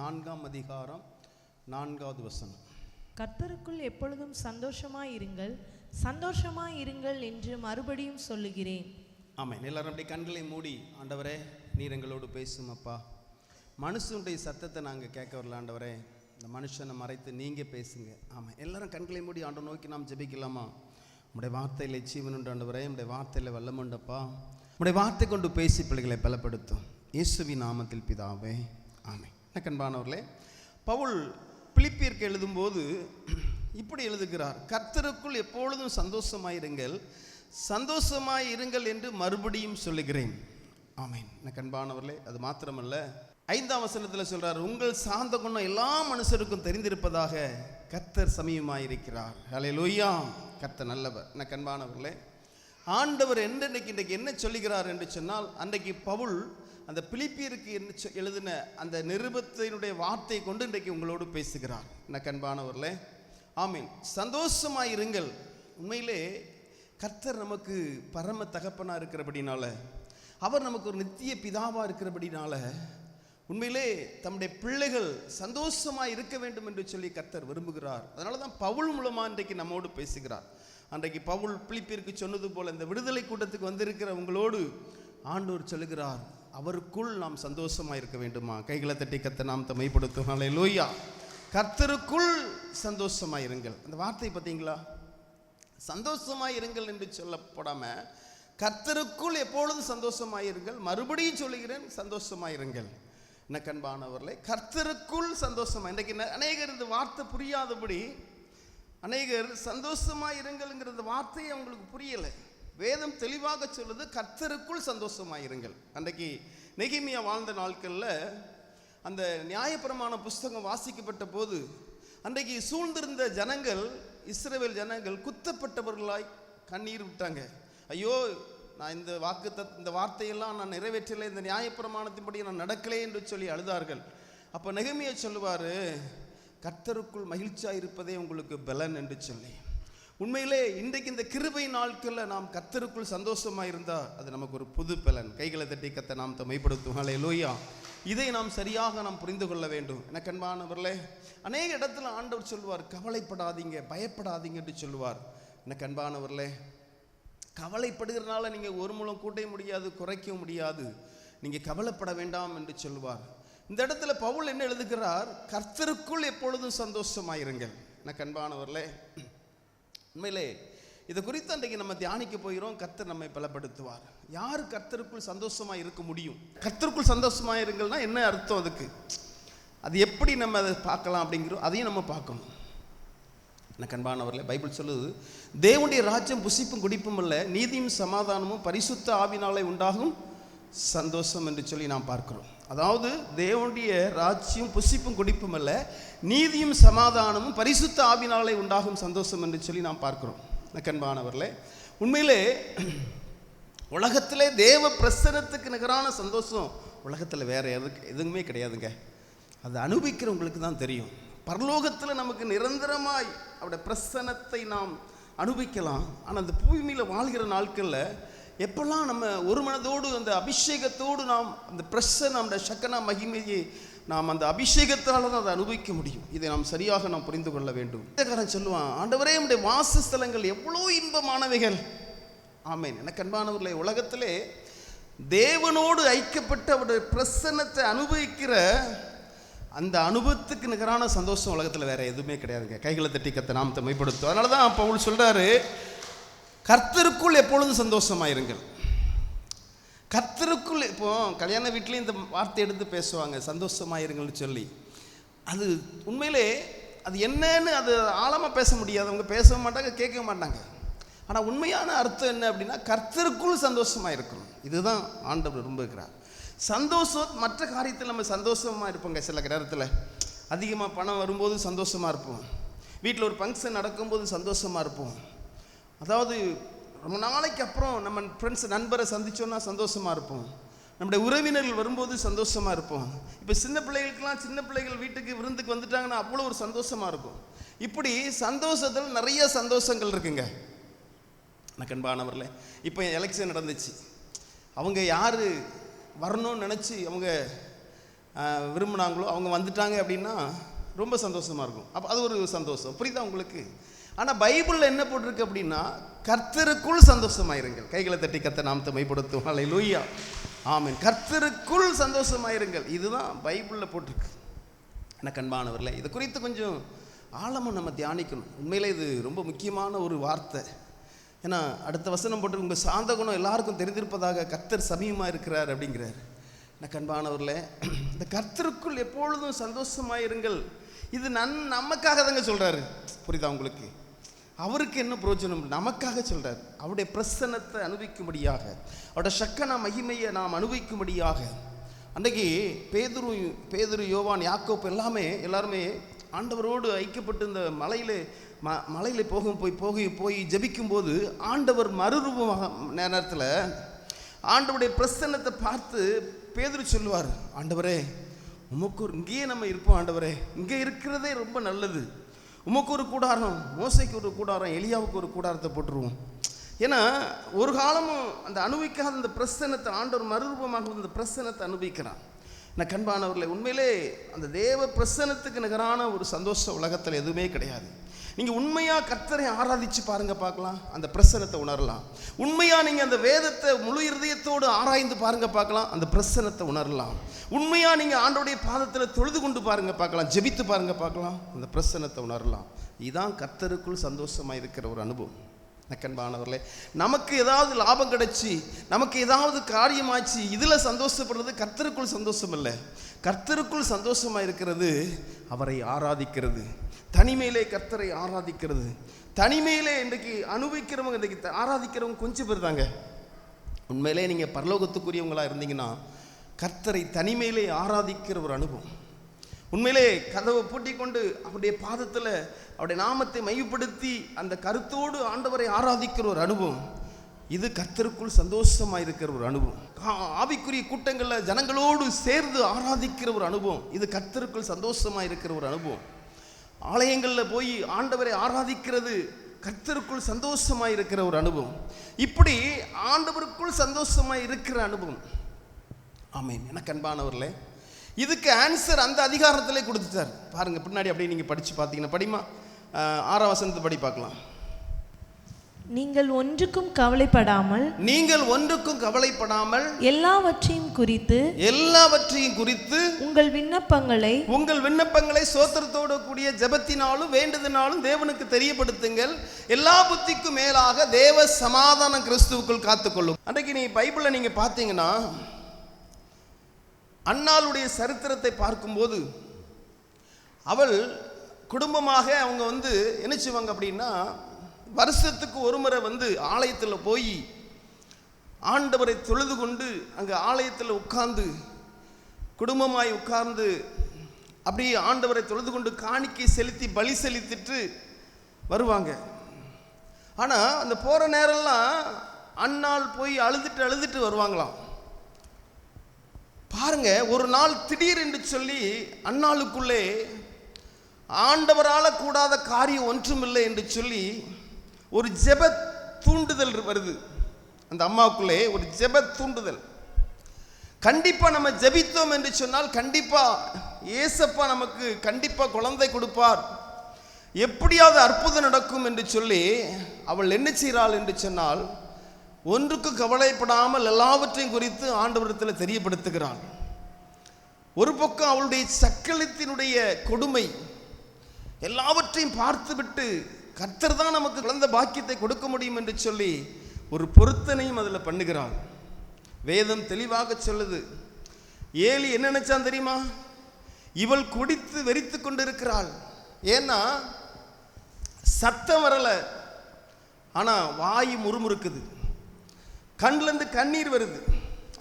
4ஆம் அதிகாரம் 4வது வசனம். கர்த்தருக்குள் எப்பொழுதும் சந்தோஷமாயிருங்கள், சந்தோஷமாயிருங்கள் என்று மறுபடியும் சொல்லுகிறேன். ஆமென். எல்லாரும் அப்படியே கண்களை மூடி, ஆண்டவரே நீர் எங்களோடு பேசும் அப்பா. மனுஷனுடைய சத்தத்தை நாங்கள் கேட்க வரல ஆண்டவரே, இந்த மனுஷனை மறைத்து நீங்கள் பேசுங்க. ஆமாம், எல்லாரும் கண்களை மூடி ஆண்டை நோக்கி நாம் ஜெபிக்கலாமா? உடைய வார்த்தையில் ஜீவன் உண்டு ஆண்டவரே, உடைய வார்த்தையில் வல்லம் உண்டப்பா. உடைய வார்த்தை கொண்டு பேசி பிள்ளைகளை பலப்படுத்தும் இயேசுவின் நாமத்தில் பிதாவே, ஆமென். கண்பானவர்களே, பவுல் பிலிப்பியருக்கு எழுதும்போது இப்படி எழுதுகிறார், கர்த்தருக்குள் எப்பொழுதும் சந்தோஷமாயிருங்கள், சந்தோஷமாயிருங்கள் என்று மறுபடியும் சொல்லுகிறேன். ஆமென். கண்பானவர்களே, அது மாத்திரமல்ல, 5ஆம் வசனத்தில் சொல்றார், உங்கள் சாந்த குணம் எல்லா மனுஷருக்கும் தெரிந்திருப்பதாக கர்த்தர் சமீபமாயிருக்கிறார். ஹல்லேலூயா. கர்த்தர் நல்லவர். கண்பானவர்களே, ஆண்டவர் இன்றைக்கு என்ன சொல்லுகிறார் என்று சொன்னால், அன்றைக்கு பவுல் அந்த பிலிப்பியருக்கு எழுதின அந்த நிருபத்தினுடைய வார்த்தை கொண்டு இன்றைக்கு உங்களோடு பேசுகிறார். கண்பானவர்களே, ஆமீன். சந்தோஷமாயிருங்கள். உண்மையிலே கர்த்தர் நமக்கு பரம தகப்பனாக இருக்கிறபடினால, அவர் நமக்கு ஒரு நித்திய பிதாவாக இருக்கிறபடினால, உண்மையிலே தம்முடைய பிள்ளைகள் சந்தோஷமாக இருக்க வேண்டும் என்று சொல்லி கர்த்தர் விரும்புகிறார். அதனால தான் பவுல் மூலமாக இன்றைக்கு நம்மோடு பேசுகிறார். அன்றைக்கு பவுல் பிலிப்பியருக்கு சொன்னது போல, இந்த விடுதலை கூட்டத்துக்கு வந்திருக்கிற உங்களோடு ஆண்டவர் சொல்லுகிறார், அவருக்குள் நாம் சந்தோஷமாக இருக்க வேண்டுமா? கைகளை தட்டி கர்த்தர் நாம் மைப்படுத்தும். ஹல்லேலூயா. கர்த்தருக்குள் சந்தோஷமாக இருங்கள். அந்த வார்த்தை பார்த்தீங்களா? சந்தோஷமாக இருங்கள் என்று சொல்லப்படாம, கர்த்தருக்குள் எப்பொழுதும் சந்தோஷமாக இருங்கள், மறுபடியும் சொல்லுகிறேன், சந்தோஷமாக இருங்கள். என்ன கண்பானவர்களே, கர்த்தருக்குள் சந்தோஷமாக. இன்றைக்கு அநேகர் இந்த வார்த்தை புரியாதபடி, அநேகர் சந்தோஷமாக இருங்கள்ங்கிற வார்த்தையை அவங்களுக்கு புரியலை. வேதம் தெளிவாக சொல்லுது, கர்த்தருக்குள் சந்தோஷமாயிருங்கள். அன்றைக்கு நெகேமியா வாழ்ந்த நாட்களில் அந்த நியாயப்பிரமாண புஸ்தகம் வாசிக்கப்பட்ட போது, அன்றைக்கு சூழ்ந்திருந்த ஜனங்கள், இஸ்ரவேல் ஜனங்கள் குத்தப்பட்டவர்களாய் கண்ணீர் விட்டாங்க. ஐயோ, நான் இந்த வார்த்தையெல்லாம் நான் நிறைவேற்றலை, இந்த நியாயப்பிரமாணத்தின்படி நான் நடக்கலை என்று சொல்லி அழுதார்கள். அப்போ நெகேமியா சொல்லுவார், கர்த்தருக்குள் மகிழ்ச்சியாக இருப்பதே உங்களுக்கு பலன் என்று சொல்லி. உண்மையிலே இன்றைக்கு இந்த கிருபை நாட்களில் நாம் கர்த்தருக்குள் சந்தோஷமாக இருந்தால் அது நமக்கு ஒரு புது பலன். கைகளை தட்டி கர்த்தர் நாம் மைப்படுத்தும். ஹல்லேலூயா. இதை நாம் சரியாக நாம் புரிந்து கொள்ள வேண்டும். எனக்கு அன்பானவர்களே, அநேக இடத்துல ஆண்டவர் சொல்லுவார், கவலைப்படாதீங்க, பயப்படாதீங்க என்று சொல்லுவார். எனக்கு அன்பானவர்களே, கவலைப்படுகிறனால நீங்கள் ஒரு மூலம் கூட்ட முடியாது, குறைக்க முடியாது. நீங்கள் கவலைப்பட வேண்டாம் என்று சொல்லுவார். இந்த இடத்துல பவுல் என்ன எழுதுகிறார்? கர்த்தருக்குள் எப்பொழுதும் சந்தோஷமாயிருங்கள். எனக்கு அன்பானவர்களே, உண்மையிலே இதை குறித்து அன்றைக்கு நம்ம தியானிக்க போகிறோம். கர்த்தர் நம்மை பலப்படுத்துவார். யார் கர்த்தருக்குள் சந்தோஷமாக இருக்க முடியும்? கர்த்தருக்குள் சந்தோஷமாக இருங்கள்னா என்ன அர்த்தம்? அதுக்கு அது எப்படி நம்ம அதை பார்க்கலாம் அப்படிங்கிறோம், அதையும் நம்ம பார்க்கணும். எனக்கு அன்பானவர்களே, பைபிள் சொல்லுது, தேவனுடைய ராஜ்யம் புசிப்பும் குடிப்பும் அல்ல, நீதியும் சமாதானமும் பரிசுத்த ஆவினாலே உண்டாகும் சந்தோஷம் என்று சொல்லி நாம் பார்க்கிறோம். அதாவது தேவனுடைய ராஜ்யம் புசிப்பும் குடிப்பும் அல்ல, நீதியும் சமாதானமும் பரிசுத்த ஆவினாலே உண்டாகும் சந்தோஷம் என்று சொல்லி நாம் பார்க்கிறோம். கண்பானவர்களே, உண்மையிலே உலகத்திலே தேவ பிரசன்னத்துக்கு நிகரான சந்தோஷம் உலகத்தில் வேற எதுவுமே கிடையாதுங்க. அதை அனுபவிக்கிறவங்களுக்கு தான் தெரியும். பரலோகத்தில் நமக்கு நிரந்தரமாய் அவருடைய பிரசன்னத்தை நாம் அனுபவிக்கலாம். ஆனால் அந்த பூமியில் வாழ்கிற நாட்களில் எப்பெல்லாம் நம்ம ஒரு மனதோடு அந்த அபிஷேகத்தோடு நாம் அந்த பிரசன்ன நம்முடைய சக்கன மகிமையை நாம் அந்த அபிஷேகத்தால் தான் அதை அனுபவிக்க முடியும். இதை நாம் சரியாக நாம் புரிந்து கொள்ள வேண்டும். இதற்காரன் சொல்லுவான், ஆண்டவரே நம்முடைய வாசஸ்தலங்கள் எவ்வளோ இன்பமானவைகள். ஆமென். எனக்கு அன்பானவர்களே, உலகத்திலே தேவனோடு ஐக்கியப்பட்டு அவருடைய பிரசன்னத்தை அனுபவிக்கிற அந்த அனுபவத்துக்கு நிகரான சந்தோஷம் உலகத்தில் வேற எதுவுமே கிடையாதுங்க. கைகளை தட்டி கர்த்தர் நாமத்தை மைப்படுத்தும். அதனால தான் பவுல் சொல்றாரு, கர்த்தருக்குள் எப்பொழுதும் சந்தோஷமாயிருங்கள். கர்த்தருக்குள். இப்போ கல்யாண வீட்லேயும் இந்த வார்த்தை எடுத்து பேசுவாங்க, சந்தோஷமாயிருங்கள்னு சொல்லி. அது உண்மையிலே அது என்னன்னு அது ஆழமாக பேச முடியாது, அவங்க பேச மாட்டாங்க, கேட்க மாட்டாங்க. ஆனால் உண்மையான அர்த்தம் என்ன அப்படின்னா, கர்த்தருக்குள் சந்தோஷமாக இருக்கணும். இதுதான் ஆண்டவர் விரும்புகிறார். சந்தோஷம் மற்ற காரியத்தில் நம்ம சந்தோஷமாக இருப்போங்க. சில நேரத்தில் அதிகமாக பணம் வரும்போது சந்தோஷமாக இருப்போம், வீட்டில் ஒரு ஃபங்க்ஷன் நடக்கும்போது சந்தோஷமாக இருப்போம், அதாவது ரொம்ப நாளைக்கு அப்புறம் நம்ம ஃப்ரெண்ட்ஸ் நண்பரை சந்தித்தோன்னா சந்தோஷமாக இருப்போம், நம்முடைய உறவினர்கள் வரும்போது சந்தோஷமாக இருப்போம். இப்போ சின்ன பிள்ளைகள் வீட்டுக்கு விருந்துக்கு வந்துட்டாங்கன்னா அவ்வளோ ஒரு சந்தோஷமாக இருக்கும். இப்படி சந்தோஷத்தில் நிறைய சந்தோஷங்கள் இருக்குங்க. கண்பானவர்களே, இப்போ எலெக்ஷன் நடந்துச்சு, அவங்க யார் வரணும்னு நினச்சி அவங்க விரும்பினாங்களோ அவங்க வந்துட்டாங்க அப்படின்னா ரொம்ப சந்தோஷமாக இருக்கும். அப்போ அது ஒரு சந்தோஷம். புரியுதா உங்களுக்கு? ஆனால் பைபிளில் என்ன போட்டிருக்கு அப்படின்னா, கர்த்தருக்குள் சந்தோஷமாயிருங்கள். கைகளை தட்டி கர்த்தர் நாமத்தை மைப்படுத்தும். அல்லேலூயா, ஆமென். கர்த்தருக்குள் சந்தோஷமாயிருங்கள், இதுதான் பைபிளில் போட்டிருக்கு. எனக்கு அன்பானவர்களே, இது குறித்து கொஞ்சம் ஆழமாக நம்ம தியானிக்கணும். உண்மையிலே இது ரொம்ப முக்கியமான ஒரு வார்த்தை. ஏன்னா அடுத்த வசனம் போட்டு உங்கள் சாந்த குணம் எல்லாருக்கும் தெரிந்திருப்பதாக கர்த்தர் சமீபமாக இருக்கிறார் அப்படிங்கிறார். எனக்கு அன்பானவர்களே, இந்த கர்த்தருக்குள் எப்பொழுதும் சந்தோஷமாயிருங்கள், இது நமக்காக தாங்க சொல்கிறாரு. புரியுதா உங்களுக்கு? அவருக்கு என்ன பிரயோஜனம்? நமக்காக சொல்கிறார். அவருடைய பிரசன்னத்தை அனுபவிக்கும்படியாக, அவருடைய சக்கன மகிமையை நாம் அனுபவிக்கும்படியாக. அன்றைக்கி பேதுரு யோவான் யாக்கோப்பு எல்லாருமே ஆண்டவரோடு ஐக்கியப்பட்டு இந்த மலையில் போய் ஜெபிக்கும்போது ஆண்டவர் மறுரூபமாக நேரத்தில் ஆண்டவருடைய பிரசன்னத்தை பார்த்து பேதுரு சொல்லுவார், ஆண்டவரே உமக்கு இங்கேயே நம்ம இருப்போம், ஆண்டவரே இங்கே இருக்கிறதே ரொம்ப நல்லது, உமக்கு ஒரு கூடாரம், மோசைக்கு ஒரு கூடாரம், எலியாவுக்கு ஒரு கூடாரத்தை போட்டுருவோம். ஏன்னா ஒரு காலமும் அந்த அனுபவிக்காத அந்த பிரசன்னத்தை ஆண்டவர் மறுரூபமாக இந்த பிரசன்னத்தை அனுபவிக்கிறான். நான் கண்பானவர்களை, உண்மையிலே அந்த தேவ பிரசன்னத்துக்கு நிகரான ஒரு சந்தோஷம் உலகத்தில் எதுவுமே கிடையாது. நீங்கள் உண்மையாக கர்த்தரை ஆராதிச்சு பாருங்க, பார்க்கலாம், அந்த பிரசன்னத்தை உணரலாம். உண்மையாக நீங்கள் அந்த வேதத்தை முழு இருதயத்தோடு ஆராய்ந்து பாருங்க, பார்க்கலாம், அந்த பிரசன்னத்தை உணரலாம். உண்மையாக நீங்கள் ஆண்டவருடைய பாதத்தில் தொழுது கொண்டு பாருங்க, பார்க்கலாம், ஜெபித்து பாருங்க, பார்க்கலாம், அந்த பிரசன்னத்தை உணரலாம். இதுதான் கர்த்தருக்குள் சந்தோஷமாக இருக்கிற ஒரு அனுபவம். நக்கன்பானவர்களே, நமக்கு ஏதாவது லாபம் கிடைச்சி, நமக்கு ஏதாவது காரியமாச்சு, இதில் சந்தோஷப்படுறது கர்த்தருக்குள் சந்தோஷம் இல்லை. கர்த்தருக்குள் சந்தோஷமாக இருக்கிறது அவரை ஆராதிக்கிறது, தனிமையிலே கர்த்தரை ஆராதிக்கிறது. தனிமையிலே இன்றைக்கு அனுபவிக்கிறவங்க, இன்றைக்கு ஆராதிக்கிறவங்க கொஞ்சம் பேர் தாங்க. உண்மையிலே நீங்கள் பரலோகத்துக்குரியவங்களாக இருந்தீங்கன்னா கர்த்தரை தனிமையிலே ஆராதிக்கிற ஒரு அனுபவம். உண்மையிலே கதவை பூட்டி கொண்டு அவருடைய பாதத்தில் அவருடைய நாமத்தை மையப்படுத்தி அந்த கருத்தோடு ஆண்டவரை ஆராதிக்கிற ஒரு அனுபவம், இது கர்த்தருக்குள் சந்தோஷமாக இருக்கிற ஒரு அனுபவம். ஆவிக்குரிய கூட்டங்களில் ஜனங்களோடு சேர்ந்து ஆராதிக்கிற ஒரு அனுபவம், இது கர்த்தருக்குள் சந்தோஷமாக இருக்கிற ஒரு அனுபவம். ஆலயங்களில் போய் ஆண்டவரை ஆராதிக்கிறது கர்த்தருக்குள் சந்தோஷமாக இருக்கிற ஒரு அனுபவம். இப்படி ஆண்டவருக்குள் சந்தோஷமாக இருக்கிற அனுபவம். ஆமென். எனக்கு அன்பானவர்களே, இதுக்கு ஆன்சர் அந்த அதிகாரத்திலே கொடுத்துட்டார் பாருங்க. பின்னாடி அப்படியே நீங்கள் படித்து பார்த்தீங்கன்னா, படிமா 6ஆம் வசனத்தை படி பார்க்கலாம். நீங்கள் ஒன்றுக்கும் கவலைப்படாமல் எல்லாவற்றையும் குறித்து உங்கள் விண்ணப்பங்களை சோத்திரத்தோடு கூடிய ஜெபத்தினாலும் வேண்டுதனாலும் தேவனுக்கு தெரியப்படுத்துங்கள். எல்லா புத்திக்கும் மேலாக தேவ சமாதானம் கிறிஸ்துவுக்குள் காத்துக்கொள்ளும். அன்றைக்கு நீ பைபிளில் நீங்கள் பார்த்தீங்கன்னா, அன்னாளுடைய சரித்திரத்தை பார்க்கும்போது அவள் குடும்பமாக அவங்க என்ன செய்வாங்க அப்படின்னா, வருஷத்துக்கு ஒரு முறை ஆலயத்தில் போய் ஆண்டவரை தொழுது கொண்டு அங்கே ஆலயத்தில் உட்கார்ந்து குடும்பமாய் உட்கார்ந்து அப்படி ஆண்டவரை தொழுது கொண்டு காணிக்கை செலுத்தி பலி செலுத்திட்டு வருவாங்க. ஆனால் அந்த போகிற நேரம்லாம் அன்னாள் போய் அழுதுட்டு வருவாங்களாம். பாருங்க, ஒரு நாள் திடீர் என்று சொல்லி அன்னாளுக்குள்ளே ஆண்டவரால் கூடாத காரியம் ஒன்றுமில்லை என்று சொல்லி ஒரு ஜெப தூண்டுதல் வருது. அந்த அம்மாவுக்குள்ளே ஒரு ஜெப தூண்டுதல். கண்டிப்பா நம்ம ஜெபித்தோம் என்று சொன்னால் கண்டிப்பா ஏசப்பா நமக்கு கண்டிப்பா குழந்தை கொடுப்பார், எப்படியாவது அற்புதம் நடக்கும் என்று சொல்லி அவள் என்ன செய்கிறாள் என்று சொன்னால், ஒன்றுக்கு கவலைப்படாமல் எல்லாவற்றையும் குறித்து ஆண்டவரிடத்தில் தெரியப்படுத்துகிறாள். ஒரு பக்கம் அவளுடைய சக்களத்தினுடைய கொடுமை, எல்லாவற்றையும் பார்த்துவிட்டு கர்த்தர் தான் நமக்கு குழந்தை பாக்கியத்தை கொடுக்க முடியும் என்று சொல்லி ஒரு பொருத்தனையும் அதில் பண்ணுகிறாள். வேதம் தெளிவாக சொல்லுது. ஏலி என்ன நினைச்சான் தெரியுமா? இவள் குடித்து வெறித்து கொண்டு இருக்கிறாள். ஏன்னா சத்தம் வரல, ஆனா வாய் முறுமுறுக்குது, கண்ணிலேருந்து கண்ணீர் வருது,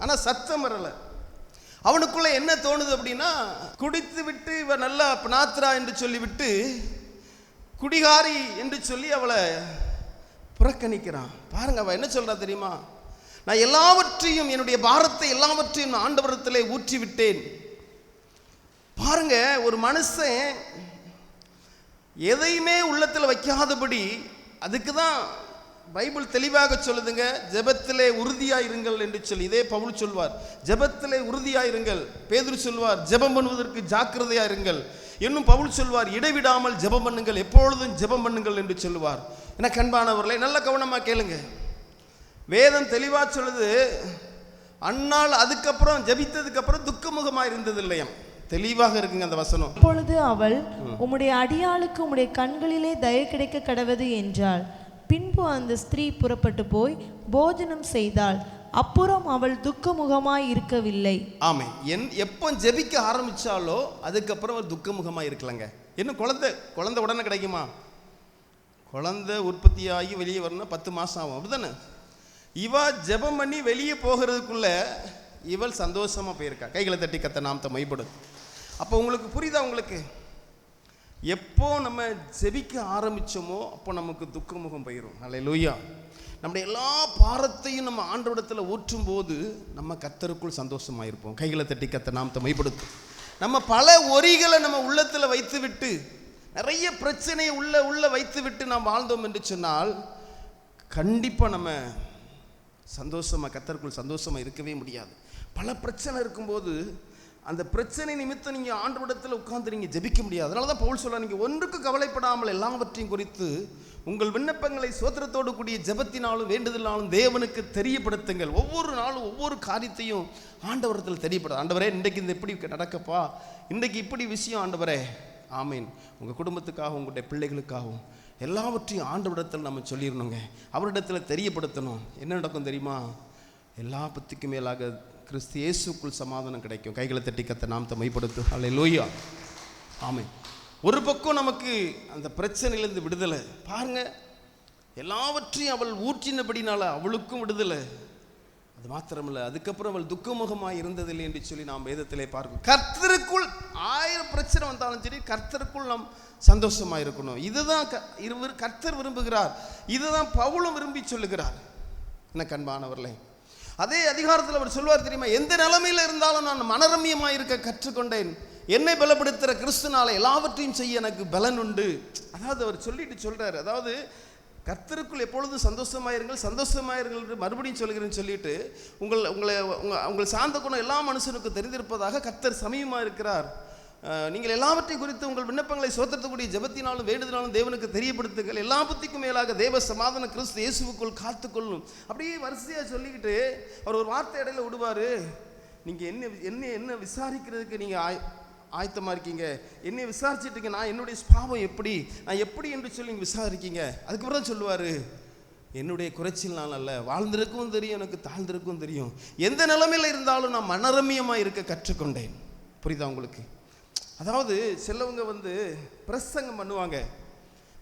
ஆனா சத்தம் வரல. அவனுக்குள்ள என்ன தோணுது அப்படின்னா, குடித்து விட்டு இவ நல்லா நாத்ரா என்று சொல்லிவிட்டு குடிகாரி என்று சொல்லி அவளை புறக்கணிக்கிறான். பாருங்க, அவ என்ன சொல்றா தெரியுமா? நான் எல்லாவற்றையும், என்னுடைய பாரத்தை எல்லாவற்றையும் நான் ஆண்டவரிடத்திலே ஊற்றி விட்டேன். பாருங்க, ஒரு மனுஷன் எதையுமே உள்ளத்தில் வைக்காதபடி, அதுக்கு தான் பைபிள் தெளிவாக சொல்லுதுங்க, ஜெபத்திலே உறுதியாயிருங்கள் என்று சொல்லி. இதே பவுல் சொல்வார், ஜெபத்திலே உறுதியாயிருங்கள். பேதுரு சொல்வார், ஜெபம் பண்ணுவதற்கு ஜாக்கிரதையாயிருங்கள். இன்னும் பவுல் சொல்வார், இடைவிடாமல் ஜெபம் பண்ணுங்கள், எப்பொழுதும் ஜெபம் பண்ணுங்கள் என்று சொல்லுவார். என கண்பானவர்களை நல்ல கவனமா கேளுங்க. வேதம் தெளிவா சொல்லுது, அந்நாள் அதுக்கப்புறம் ஜெபித்ததுக்கு அப்புறம் துக்கமுகமாக இருந்தது இல்லையா? தெளிவாக இருக்குங்க அந்த வசனம். அப்பொழுது அவள், உம்முடைய அடியாளுக்கு உம்முடைய கண்களிலே தயை கிடைக்க கடவது என்றாள். பின்பு அந்த ஸ்திரீ புறப்பட்டு போய் போஜனம் செய்தாள். அப்புறம் அவள் துக்கமுகமாய் இருக்கவில்லை. ஆமே. எப்போ ஜெபிக்க ஆரம்பிச்சாலோ அதுக்கப்புறம் ஒரு துக்கமுகமாக இருக்கலங்க. இன்னும் குழந்தை உடனே கிடைக்குமா? குழந்தை உற்பத்தியாகி வெளியே வரணும் 10 மாதம் ஆகும், அப்படிதானே? இவ ஜெபம் பண்ணி வெளியே போகிறதுக்குள்ள இவள் சந்தோஷமா போயிருக்கா. கைகளை தட்டி கத்த நாமத்தை மைப்படும். அப்போ உங்களுக்கு புரியுதா? உங்களுக்கு எப்போ நம்ம ஜெபிக்க ஆரம்பிச்சோமோ அப்போ நமக்கு துக்கமுகம் போயிடும். அல்லேலூயா. நம்முடைய எல்லா பாரத்தையும் நம்ம ஆண்டவரிடத்தில் ஊற்றும் போது நம்ம கர்த்தருக்குள் சந்தோஷமாக இருப்போம். கைகளை தட்டி கத்த நாமத்தை மைப்படுத்தும். நம்ம பல ஒரிகளை நம்ம உள்ளத்தில் வைத்து விட்டு, நிறைய பிரச்சனையை உள்ள வைத்து விட்டு நாம் வாழ்ந்தோம் என்று சொன்னால் கண்டிப்பாக நம்ம சந்தோஷமாக கர்த்தருக்குள் சந்தோஷமாக இருக்கவே முடியாது. பல பிரச்சனை இருக்கும்போது அந்த பிரச்சனை நிமித்தம் நீங்கள் ஆண்டவரிடத்தில் உட்கார்ந்து நீங்கள் ஜெபிக்க முடியாது. அதனால தான் பவுல் சொல்ல, நீங்கள் ஒன்றுக்கு கவலைப்படாமல் எல்லாவற்றையும் குறித்து உங்கள் விண்ணப்பங்களை சோத்திரத்தோடு கூடிய ஜெபத்தினாலும் வேண்டுதலாலும் தேவனுக்கு தெரியப்படுத்துங்கள். ஒவ்வொரு நாளும் ஒவ்வொரு காரியத்தையும் ஆண்டவரிடத்தில் தெரியப்படுது. ஆண்டவரே, இன்றைக்கு இந்த இப்படி நடக்கப்பா, இன்றைக்கு இப்படி விஷயம் ஆண்டவரே. ஆமீன். உங்கள் குடும்பத்துக்காகவும் உங்களுடைய பிள்ளைகளுக்காகவும் எல்லாவற்றையும் ஆண்டவரிடத்தில் நம்ம சொல்லிடணுங்க. அவரிடத்தில் தெரியப்படுத்தணும். என்ன நடக்கும் தெரியுமா? எல்லா பத்திக்கும் மேலாக கிறிஸ்து இயேசுக்குள் சமாதானம் கிடைக்கும். கைகளை தட்டி கத்த நாமத்தை மைப்படுத்தும். அல்லேலூயா. ஆமென். ஒரு பக்கம் நமக்கு அந்த பிரச்சனையிலேருந்து விடுதலை பாருங்க. எல்லாவற்றையும் அவள் ஊற்றினபடினால அவளுக்கும் விடுதலை. அது மாத்திரமில்லை, அதுக்கப்புறம் அவள் துக்கமுகமாக இருந்ததில்லை என்று சொல்லி நாம் வேதத்திலே பார்க்கிறோம். கர்த்தருக்குள் 1000 பிரச்சனை வந்தாலும் சரி, கர்த்தருக்குள் நாம் சந்தோஷமாக இருக்கணும். இதுதான் கர்த்தர் விரும்புகிறார். இதுதான் பவுலும் விரும்பி சொல்லுகிறார். என்ன கண்பானவர்களே, அதே அதிகாரத்தில் அவர் சொல்வார் தெரியுமா? எந்த நிலைமையில் இருந்தாலும் நான் மனரம்யமாக இருக்க கற்றுக்கொண்டேன். என்னை பலப்படுத்துகிற கிறிஸ்துனால எல்லாவற்றையும் செய்ய எனக்கு பலன் உண்டு. அதாவது அவர் சொல்றாரு, அதாவது கர்த்தருக்குள் எப்பொழுதும் சந்தோஷமாயிருங்கள், சந்தோஷமாயிருங்கள் என்று மறுபடியும் சொல்கிறேன்னு சொல்லிட்டு உங்கள் சார்ந்த குணம் எல்லா மனுஷனுக்கும் தெரிந்திருப்பதாக கர்த்தர் சமயமாக இருக்கிறார். நீங்கள் எல்லாவற்றையும் குறித்து உங்கள் விண்ணப்பங்களை சோத்திரத்தக்கூடிய ஜெபத்தினாலும் வேண்டுதலாலும் தேவனுக்கு தெரியப்படுத்துங்கள். எல்லா புத்திக்கும் மேலாக தேவ சமாதான கிறிஸ்து இயேசுவுக்குள் காத்துக்கொள்ளும். அப்படியே வரிசையாக சொல்லிக்கிட்டு அவர் ஒரு வார்த்தை இடையில விடுவார். நீங்கள் என்ன விசாரிக்கிறதுக்கு நீங்கள் ஆயத்தமாக இருக்கீங்க? என்னை விசாரிச்சுட்டீங்க, நான் என்னுடைய ஸ்பாவம் எப்படி, நான் எப்படி என்று சொல்லி நீங்கள் விசாரிக்கீங்க. அதுக்கப்புறம் தான் சொல்லுவார், என்னுடைய குறைச்சல் நான் அல்ல, வாழ்ந்திருக்கும் தெரியும், எனக்கு தாழ்ந்திருக்கும் தெரியும், எந்த நிலைமையில் இருந்தாலும் நான் மனரம்யமாக இருக்க கற்றுக்கொண்டேன். புரியுதா உங்களுக்கு? அதாவது சிலவங்க பிரசங்கம் பண்ணுவாங்க,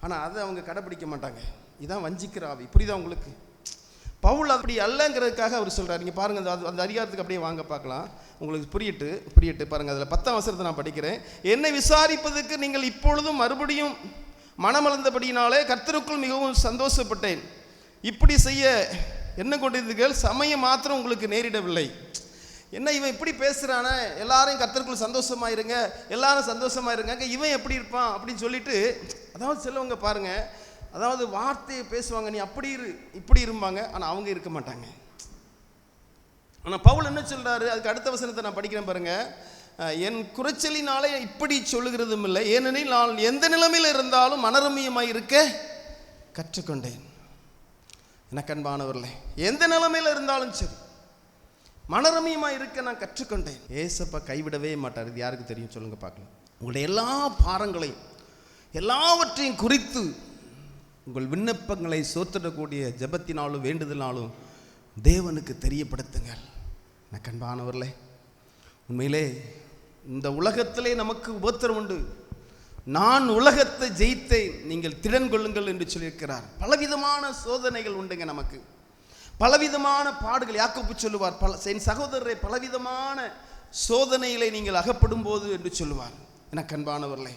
ஆனால் அதை அவங்க கடைப்பிடிக்க மாட்டாங்க. இதான் வஞ்சிக்கிற ஆவி. புரியுதா உங்களுக்கு? பவுல் அப்படி அல்லங்கிறதுக்காக அவர் சொல்கிறார். நீங்கள் பாருங்கள், அந்த அதிகாரத்துக்கு அப்படியே வாங்க பார்க்கலாம், உங்களுக்கு புரியட்டு பாருங்கள். அதில் 10ஆம் வசனத்தை நான் படிக்கிறேன். என்னை விசாரிப்பதற்கு நீங்கள் இப்பொழுதும் மறுபடியும் மனமளந்தபடியினாலே கர்த்தருக்குள் மிகவும் சந்தோஷப்பட்டேன். இப்படி செய்ய என்ன கொண்டிருந்தீர்கள்? சமயம் மாத்திரம் உங்களுக்கு நேரிடவில்லை. என்ன இவன் இப்படி பேசுகிறானே, எல்லாரையும் கர்த்தருக்குள் சந்தோஷமாயிருங்க, எல்லாரும் சந்தோஷமாயிருங்க, இவன் எப்படி இருப்பான் அப்படின்னு சொல்லிட்டு, அதாவது சிலவங்க பாருங்க, அதாவது வார்த்தையை பேசுவாங்க, நீ அப்படி இப்படி இருப்பாங்க, ஆனால் அவங்க இருக்க மாட்டாங்க. ஆனால் பவுல் என்ன சொல்றாரு? அதுக்கு அடுத்த வசனத்தை நான் படிக்கிறேன் பாருங்க. என் குறைச்சலினாலே இப்படி சொல்லுகிறதும் இல்லை, ஏனெனில் நான் எந்த நிலைமையில் இருந்தாலும் மனரம்யமாய் இருக்க கற்றுக்கொண்டேன். எனக்கு அன்பானவர்களே, எந்த நிலைமையில் இருந்தாலும் சரி மனரம்யமாக இருக்க நான் கற்றுக்கொண்டேன். ஏசப்பா கைவிடவே மாட்டார். இது யாருக்கு தெரியும் சொல்லுங்க பார்க்கலாம். உங்களுடைய எல்லா பாரங்களையும் எல்லாவற்றையும் குறித்து உங்கள் விண்ணப்பங்களை சோத்திடக்கூடிய ஜெபத்தினாலும் வேண்டுதலாலும் தேவனுக்கு தெரியப்படுத்துங்கள். எனக்கு அன்பானவர்களே, உண்மையிலே இந்த உலகத்திலே நமக்கு உபத்திரம் உண்டு. நான் உலகத்தை ஜெயித்தேன், நீங்கள் திடன் கொள்ளுங்கள் என்று சொல்லியிருக்கிறார். பலவிதமான சோதனைகள் உண்டுங்க நமக்கு, பலவிதமான பாடுகள். யாக்கோபு சொல்லுவார், என் சகோதரரை பலவிதமான சோதனைகளை நீங்கள் அகப்படும் போது என்று சொல்லுவார். எனக்கு அன்பானவர்களே,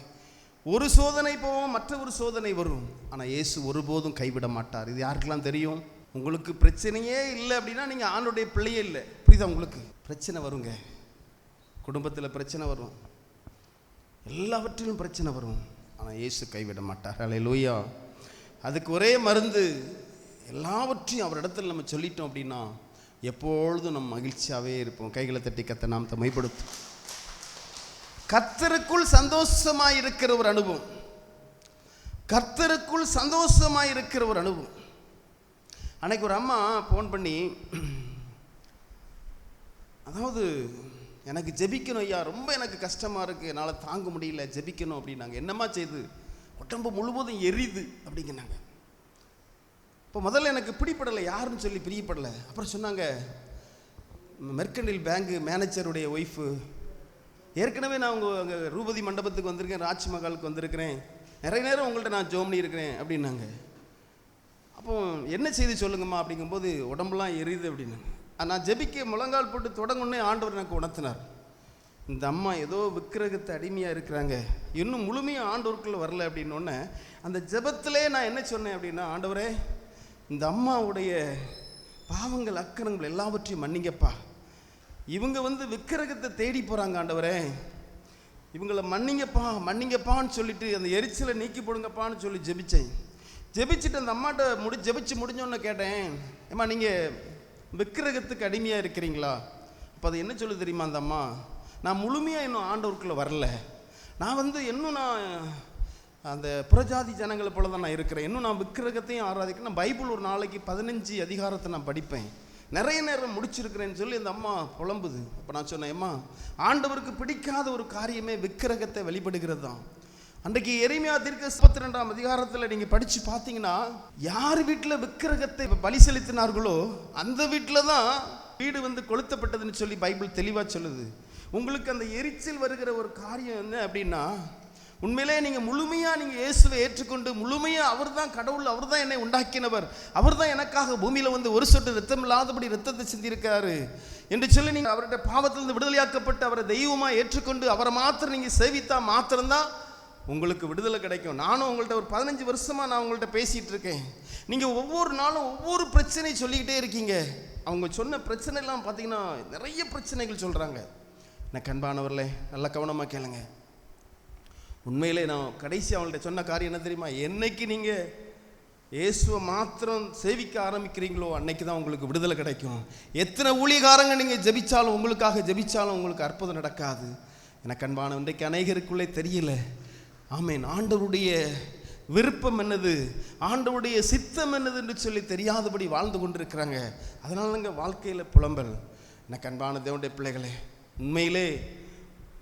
ஒரு சோதனை போவோம், மற்ற ஒரு சோதனை வரும், ஆனால் இயேசு ஒருபோதும் கைவிட மாட்டார். இது யாருக்கெல்லாம் தெரியும்? உங்களுக்கு பிரச்சனையே இல்லை அப்படின்னா நீங்கள் ஆண்டுடைய பிள்ளையே இல்லை. புரியுதா உங்களுக்கு? பிரச்சனை வருங்க, குடும்பத்தில் பிரச்சனை வரும், எல்லாவற்றிலும் பிரச்சனை வரும், ஆனால் இயேசு கைவிட மாட்டார். அல்லேலூயா. அதுக்கு ஒரே மருந்து, எல்லாவற்றையும் அவரிடத்தில் நம்ம சொல்லிட்டோம் அப்படின்னா எப்பொழுதும் நம்ம மகிழ்ச்சியாகவே இருப்போம். கைகளை தட்டி கர்த்தர் நாமத்தை மைப்படுத்தும். கர்த்தருக்குள் சந்தோஷமாய் இருக்கிற ஒரு அனுபவம், கர்த்தருக்குள் சந்தோஷமாய் இருக்கிற ஒரு அனுபவம். அன்னைக்கு ஒரு அம்மா ஃபோன் பண்ணி, அதாவது எனக்கு ஜெபிக்கணும் ஐயா, ரொம்ப எனக்கு கஷ்டமாக இருக்குது, என்னால் தாங்க முடியல, ஜெபிக்கணும் அப்படின்னாங்க. என்னம்மா செய்து? உடம்பு முழுவதும் எரியுது அப்படிங்கிறாங்க. இப்போ முதல்ல எனக்கு பிடிப்படலை, யாருன்னு சொல்லி பிரியப்படலை. அப்புறம் சொன்னாங்க, மெர்கண்டில் பேங்க் மேனேஜருடைய ஒய்ஃபு, ஏற்கனவே நான் அங்கே ரூபதி மண்டபத்துக்கு வந்திருக்கேன், ராஜ்மஹாலுக்கு வந்திருக்கிறேன், நிறைய நேரம் உங்கள்கிட்ட நான் ஜோம் பண்ணியிருக்கிறேன் அப்படின்னாங்க. அப்போ என்ன செய்தி சொல்லுங்கம்மா அப்படிங்கும்போது, உடம்புலாம் எரியுது அப்படின்னாங்க. நான் ஜெபிக்க முழங்கால் போட்டு தொடங்குன்னே ஆண்டவர் எனக்கு உணர்த்தினார், இந்த அம்மா ஏதோ விக்கிரகத்தை அடிமையாக இருக்கிறாங்க, இன்னும் முழுமையாக ஆண்டவருக்குள்ளே வரல அப்படின்னோடனே அந்த ஜெபத்திலே நான் என்ன சொன்னேன் அப்படின்னா, ஆண்டவரே இந்த அம்மாவுடைய பாவங்கள் அக்கிரங்கள் எல்லாவற்றையும் மன்னிங்கப்பா, இவங்க விக்கிரகத்தை தேடி போகிறாங்க, ஆண்டவரே இவங்களை மன்னிங்கப்பா மன்னிங்கப்பான்னு சொல்லிட்டு அந்த எரிச்சலை நீக்கி போடுங்கப்பான்னு சொல்லி ஜெபிச்சேன். ஜெபிச்சுட்டு அந்த அம்மாட்ட ஜெபிச்சு முடிஞ்சோன்னு கேட்டேன், ஏம்மா நீங்கள் விக்கிரகத்துக்கு அடிமையாக இருக்கிறீங்களா? அப்போ அது என்ன சொல்லு தெரியுமா அந்த அம்மா, நான் முழுமையாக இன்னும் ஆண்டவருக்குள்ளே வரல, நான் இன்னும் நான் அந்த புறஜாதி ஜனங்களை போல தான் நான் இருக்கிறேன், இன்னும் நான் விக்கிரகத்தையும் ஆராதிக்கிறேன், நான் பைபிள் ஒரு நாளைக்கு 15 அதிகாரத்தை நான் படிப்பேன், நிறைய நேரம் முடிச்சிருக்கிறேன்னு சொல்லி அந்த அம்மா புலம்புது. அப்போ நான் சொன்னேன், அம்மா ஆண்டவருக்கு பிடிக்காத ஒரு காரியமே விக்கிரகத்தை வெளிப்படுகிறது தான். அன்றைக்கு எரேமியா தீர்க்கதரிசி 32ஆம் அதிகாரத்தில் நீங்கள் படித்து பார்த்தீங்கன்னா, யார் வீட்டில் விக்கிரகத்தை பலி செலுத்தினார்களோ அந்த வீட்டில் தான் வீடு கொளுத்தப்பட்டதுன்னு சொல்லி பைபிள் தெளிவாக சொல்லுது. உங்களுக்கு அந்த எரிச்சல் வருகிற ஒரு காரியம் என்ன அப்படின்னா, உண்மையிலே நீங்கள் முழுமையாக நீங்கள் இயேசுவை ஏற்றுக்கொண்டு முழுமையாக அவர் தான் கடவுள், அவர் தான் என்னை உண்டாக்கினவர், அவர் தான் எனக்காக பூமியில் ஒரு சொட்டு ரத்தம் இல்லாதபடி ரத்தத்தை சிந்திருக்காரு என்று சொல்லி நீங்கள் அவருடைய பாவத்திலிருந்து விடுதலையாக்கப்பட்டு அவரை தெய்வமாக ஏற்றுக்கொண்டு அவரை மாத்திரம் நீங்கள் சேவித்தா மாத்திரம்தான் உங்களுக்கு விடுதலை கிடைக்கும். நானும் உங்கள்கிட்ட ஒரு 15 வருஷமாக நான் உங்கள்கிட்ட பேசிகிட்டு இருக்கேன். நீங்கள் ஒவ்வொரு நாளும் ஒவ்வொரு பிரச்சனையை சொல்லிக்கிட்டே இருக்கீங்க. அவங்க சொன்ன பிரச்சனைலாம் பார்த்தீங்கன்னா நிறைய பிரச்சனைகள் சொல்கிறாங்க. நான் கண்பானவர்களே நல்லா கவனமாக கேளுங்க. உண்மையிலே நான் கடைசி அவங்கள்ட்ட சொன்ன காரியம் என்ன தெரியுமா, என்னைக்கு நீங்கள் இயேசுவை மாத்திரம் சேவிக்க ஆரம்பிக்கிறீங்களோ அன்னைக்கு தான் உங்களுக்கு விடுதலை கிடைக்கும். எத்தனை ஊழியக்காரங்க நீங்கள் ஜெபிச்சாலும், உங்களுக்காக ஜெபிச்சாலும் உங்களுக்கு அற்புதம் நடக்காது. எனக்கு அன்பான இன்றைக்கு அநேகருக்குள்ளே தெரியல, ஆமேன், ஆண்டவருடைய விருப்பம் என்னது, ஆண்டவருடைய சித்தம் என்னது என்று சொல்லி தெரியாதபடி வாழ்ந்து கொண்டிருக்கிறாங்க. அதனால தாங்க வாழ்க்கையில் புலம்பல். எனக்கு அன்பான தேவனுடைய பிள்ளைகளே, உண்மையிலே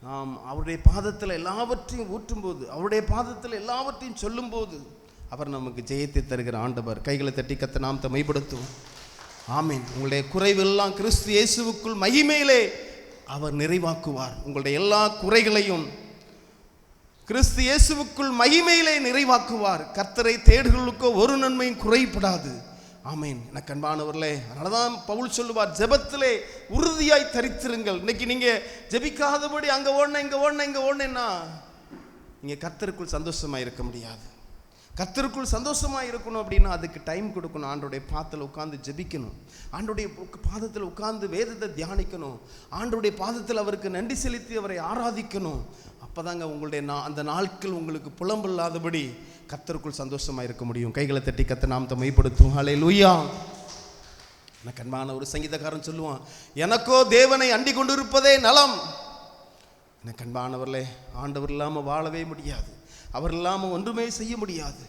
நாம் அவருடைய பாதத்தில் எல்லாவற்றையும் ஊற்றும்போது, அவருடைய பாதத்தில் எல்லாவற்றையும் சொல்லும்போது அவர் நமக்கு ஜெயத்தை தருகிற ஆண்டவர். கைகளை தட்டி கத்த நாம் மைப்படுத்துவோம். ஆமீன். உங்களுடைய குறைவெல்லாம் கிறிஸ்து இயேசுவுக்குள் மகிமையிலே அவர் நிறைவாக்குவார். உங்களுடைய எல்லா குறைகளையும் கிறிஸ்து இயேசுவுக்குள் மகிமையிலே நிறைவாக்குவார். கர்த்தரை தேடுகளுக்கோ ஒரு நன்மையும் குறைபடாது. ஆமீன். எனக்கு அன்பானவர்களே, அதனால தான் பவுல் சொல்லுவார், ஜெபத்திலே உறுதியாய் தரித்திருங்கள். இன்னைக்கு நீங்கள் ஜெபிக்காதபடி அங்கே ஓடன இங்கே ஓடன இங்கே ஓடனேன்னா நீங்கள் கர்த்தருக்குள் சந்தோஷமாக இருக்க முடியாது. கர்த்தருக்குள் சந்தோஷமாக இருக்கணும் அப்படின்னா அதுக்கு டைம் கொடுக்கணும். ஆண்டோடைய பாதத்தில் உட்கார்ந்து ஜெபிக்கணும், ஆண்டோடைய பாதத்தில் உட்கார்ந்து வேதத்தை தியானிக்கணும், ஆண்டோடைய பாதத்தில் அவருக்கு நன்றி செலுத்தி அவரை ஆராதிக்கணும். அப்போதாங்க உங்களுடைய அந்த நாட்கள் உங்களுக்கு புலம்பில்லாதபடி கர்த்தருக்குள் சந்தோஷமாக இருக்க முடியும். கைகளை தட்டி கர்த்தர் நாமத்தை மைப்படுத்தும். ஹல்லேலூயா. எனக்கு அன்பான ஒரு சங்கீதக்காரன் சொல்லுவான், எனக்கோ தேவனை அண்டி கொண்டு இருப்பதே நலம். எனக்கு அன்பானவர்களே, ஆண்டவர் இல்லாமல் வாழவே முடியாது, அவர் இல்லாமல் ஒன்றுமே செய்ய முடியாது.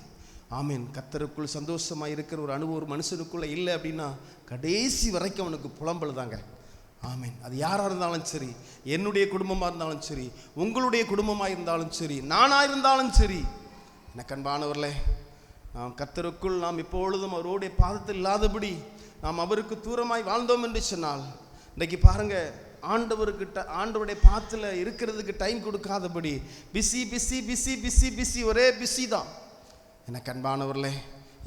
ஆமீன். கர்த்தருக்குள் சந்தோஷமாக இருக்கிற ஒரு அனுபவம் ஒரு மனுஷனுக்குள்ளே இல்லை அப்படின்னா கடைசி வரைக்கும் அவனுக்கு புலம்பல் தாங்க. ஆமீன். அது யாராக இருந்தாலும் சரி, என்னுடைய குடும்பமாக இருந்தாலும் சரி, உங்களுடைய குடும்பமாக இருந்தாலும் சரி, நானாக இருந்தாலும் சரி. எனக்கு அன்பானவர்களே, நாம் கர்த்தருக்குள் நாம் எப்பொழுதும் அவருடைய பாதத்தில் இல்லாதபடி நாம் அவருக்கு தூரமாய் வாழ்ந்தோம் என்று சொன்னால், இன்றைக்கு பாருங்கள், ஆண்டவருடைய பாத்தில் இருக்கிறதுக்கு டைம் கொடுக்காதபடி busy busy busy busy busy ஒரே பிஸி தான். எனக்கு அன்பானவர்களே,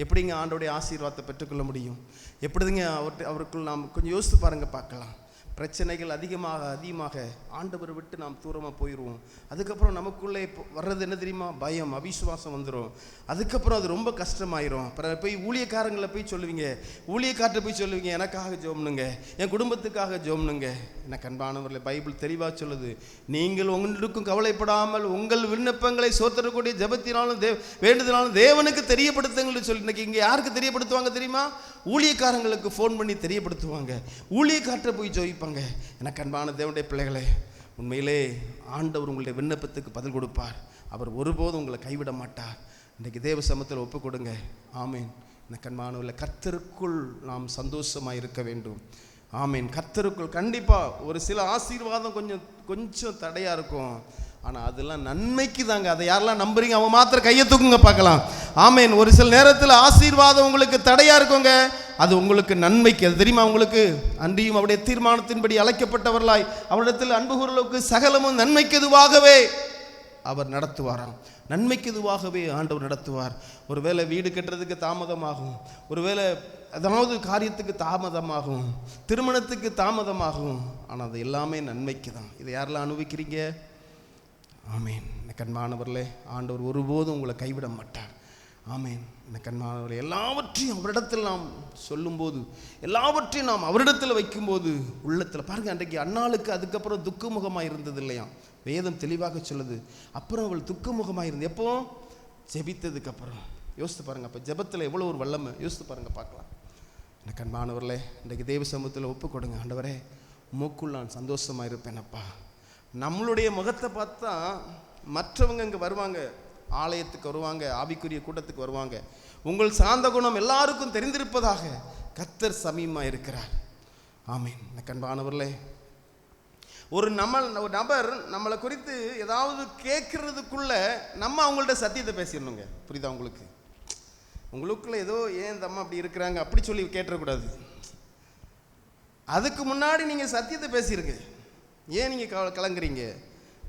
எப்படிங்க ஆண்டோடைய ஆசீர்வாதத்தை பெற்றுக்கொள்ள முடியும்? எப்படிங்க அவருக்குள் நாம் கொஞ்சம் யோசித்து பாருங்கள், பார்க்கலாம். பிரச்சனைகள் அதிகமாக ஆண்டவரை விட்டு நாம் தூரமாக போயிடுவோம். அதுக்கப்புறம் நமக்குள்ளே வர்றது என்ன தெரியுமா? பயம், அவிசுவாசம் வந்துடும். அதுக்கப்புறம் அது ரொம்ப கஷ்டமாயிரும். அப்புறம் போய் ஊழியக்காரங்களை போய் சொல்லுவீங்க, ஊழியக்கார்ட்ட போய் சொல்லுவீங்க, எனக்காக ஜெபம்னுங்க, என் குடும்பத்துக்காக ஜெபம்னுங்க. எனக்கு அன்பானவர்களே, பைபிள் தெளிவாக சொல்லுது, நீங்கள் உங்களுக்கும் கவலைப்படாமல் உங்கள் விண்ணப்பங்களை சோத்திரக்கூடிய ஜெபத்தினாலும் வேண்டுதனாலும் தேவனுக்கு தெரியப்படுத்துங்கள்னு சொல்லி இன்னைக்கு இங்கே யாருக்கு தெரியப்படுத்துவாங்க தெரியுமா? ஊழியக்காரங்களுக்கு ஃபோன் பண்ணி தெரியப்படுத்துவாங்க, ஊழியக்கார்ட்ட போய் ஜெபிப்பாங்க. எனக்கு அன்பான தேவனுடைய பிள்ளைகளே, உண்மையிலே ஆண்டவர் உங்களுடைய விண்ணப்பத்துக்கு பதில் கொடுப்பார். அவர் ஒருபோதும் உங்களை கைவிட மாட்டார். இன்றைக்கு தேவ சமூகத்தில் ஒப்பு கொடுங்க. ஆமேன். எனக்கு அன்பானவர்களே, கர்த்தருக்குள் நாம் சந்தோஷமாக இருக்க வேண்டும். ஆமேன். கர்த்தருக்குள் கண்டிப்பாக ஒரு சில ஆசீர்வாதம் கொஞ்சம் தடையாக இருக்கும். ஆனால் அதெல்லாம் நன்மைக்கு தாங்க. அதை யாரெல்லாம் நம்புறீங்க அவங்க மாத்திரம் கையை தூக்குங்க பார்க்கலாம். ஆமேன். ஒரு சில நேரத்தில் ஆசீர்வாதம் உங்களுக்கு தடையாக இருக்குங்க, அது உங்களுக்கு நன்மைக்கு. அது தெரியுமா உங்களுக்கு? அன்றியும் அவருடைய தீர்மானத்தின்படி அழைக்கப்பட்டவர்களாய் அவரிடத்தில் அன்பு கூறுவதற்கு சகலமும் நன்மைக்கெதுவாகவே அவர் நடத்துவாராம். நன்மைக்கெதுவாகவே ஆண்டவர் நடத்துவார். ஒருவேளை வீடு கட்டுறதுக்கு தாமதமாகும், ஒருவேளை அதாவது காரியத்துக்கு தாமதமாகும், திருமணத்துக்கு தாமதமாகும், ஆனால் அது எல்லாமே நன்மைக்கு தான். இதை யாரெல்லாம் அனுபவிக்கிறீங்க? ஆமேன். எனக்கு அன்பானவர்களே, ஆண்டவர் ஒருபோதும் உங்களை கைவிட மாட்டார். ஆமேன். எனக்கு அன்பானவர்களே, எல்லாவற்றையும் அவரிடத்தில் நாம் சொல்லும்போது, எல்லாவற்றையும் நாம் அவரிடத்தில் வைக்கும்போது உள்ளத்தில் பாருங்கள். அன்றைக்கு அன்னாளுக்கு அதுக்கப்புறம் துக்கமுகமாக இருந்தது இல்லையா? வேதம் தெளிவாக சொல்லுது. அப்புறம் அவள் துக்கமுகமாக இருந்து எப்போ? ஜெபித்ததுக்கு அப்புறம். யோசித்து பாருங்கள். அப்போ ஜெபத்தில் எவ்வளோ ஒரு வல்லமை யோசித்து பாருங்கள், பார்க்கலாம். எனக்கு அன்பானவர்களே, இன்றைக்கு தேவ சமூகத்தில் ஒப்பு கொடுங்க. ஆண்டவரே, உமக்குள் நான் சந்தோஷமாக இருப்பேன் அப்பா. நம்மளுடைய முகத்தை பார்த்தா மற்றவங்க இங்கே வருவாங்க, ஆலயத்துக்கு வருவாங்க, ஆவிக்குரிய கூட்டத்துக்கு வருவாங்க. உங்கள் சாந்த குணம் எல்லாருக்கும் தெரிந்திருப்பதாக கர்த்தர் சமீபமாக இருக்கிறார். ஆமீன். எனக்கு அன்பானவர்களே, ஒரு நபர் நம்மளை குறித்து ஏதாவது கேட்கறதுக்குள்ள நம்ம அவங்கள்ட்ட சத்தியத்தை பேசிடணுங்க. புரியுதா உங்களுக்கு? உங்களுக்குள்ள ஏதோ ஏன் இந்த அம்மா அப்படி இருக்கிறாங்க அப்படி சொல்லி கேட்டுறக்கூடாது. அதுக்கு முன்னாடி நீங்கள் சத்தியத்தை பேசிடுங்க. ஏன் நீங்கள் கலங்குறீங்க?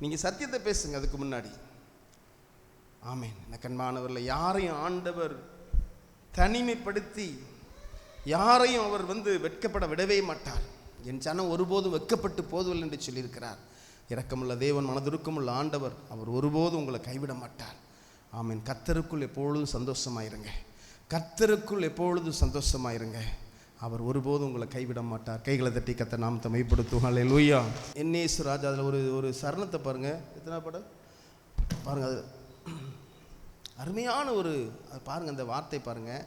நீங்கள் சத்தியத்தை பேசுங்க அதுக்கு முன்னாடி. ஆமேன். எனக்கு அன்பானவர்களே, யாரையும் ஆண்டவர் தனிமைப்படுத்தி யாரையும் அவர் வெட்கப்பட விடவே மாட்டார். என் ஜனம் ஒருபோதும் வெட்கப்பட்டு போதுவல் என்று சொல்லியிருக்கிறார். இரக்கமுள்ள தேவன், மனதுருக்கமுள்ள ஆண்டவர், அவர் ஒருபோதும் உங்களை கைவிட மாட்டார். ஆமீன். கர்த்தருக்குள் எப்பொழுதும் சந்தோஷமாயிருங்க. கர்த்தருக்குள் எப்பொழுதும் சந்தோஷமாயிருங்க. அவர் ஒருபோதும் உங்களை கைவிட மாட்டார். கைகளை தட்டி கர்த்தர் நாமத்தை மைப்படுத்துவோம். ஹல்லேலூயா. என்ஏசு ராஜா அதில் ஒரு சரணத்தை பாருங்கள். எத்தனை படம் பாருங்கள், அது அருமையான ஒரு பாருங்கள். அந்த வார்த்தை பாருங்கள்.